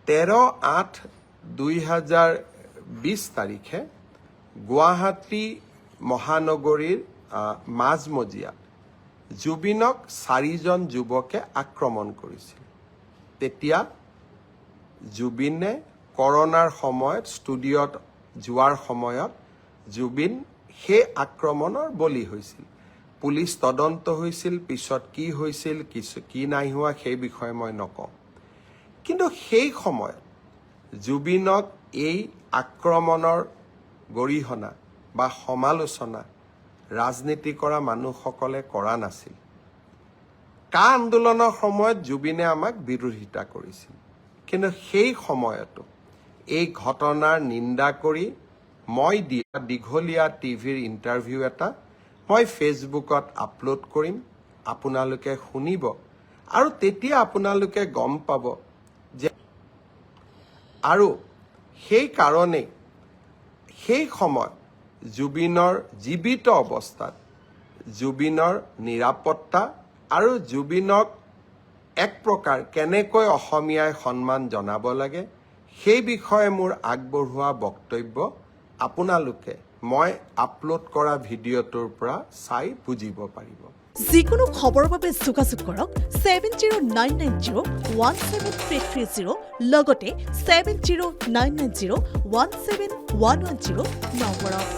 13/8/2020 তাৰিখে গুৱাহাটী মহানগৰীৰ মাজমজিয়াত জুবিনক 4জন যুৱকে আক্ৰমণ কৰিছিল। তেতিয়া জুবিনে কৰোনাৰ সময়ত ষ্টুডিঅ'ত যোৱাৰ সময়ত জুবিন সেই আক্ৰমণৰ বলি হৈছিল। পুলিচ তদন্ত হৈছিল, পিছত কি হৈছিল কি নাই হোৱা সেই বিষয়ে মই নকওঁ। কিন্তু সেই সময়ত জুবিনক এই আক্ৰমণৰ গৰিহণা বা সমালোচনা ৰাজনীতি কৰা মানুহসকলে কৰা নাছিল। কা আন্দোলনৰ সময়ত জুবিনে আমাক বিৰোধিতা কৰিছিল, কিন্তু সেই সময়তো এই ঘটনাৰ নিন্দা কৰি মই দিয়া দীঘলীয়া টিভিৰ ইণ্টাৰভিউ এটা মই ফেচবুকত আপলোড কৰিম, আপোনালোকে শুনিব আৰু তেতিয়া আপোনালোকে গম পাব যে আৰু সেই কাৰণেই সেই সময়ত জুবিনৰ জীৱিত অৱস্থাত জুবিনৰ নিৰাপত্তা আৰু জুবিনক এক প্ৰকাৰ কেনেকৈ অসমীয়াই সন্মান জনাব লাগে সেই বিষয়ে মোৰ আগবঢ়োৱা বক্তব্য আপোনালোকে মই আপলোড কৰা ভিডিঅ'টোৰ পৰা চাই বুজিব পাৰিব। যিকোনো খবৰৰ বাবে যোগাযোগ কৰক 7099017330 লগতে 7099017110 নম্বৰত।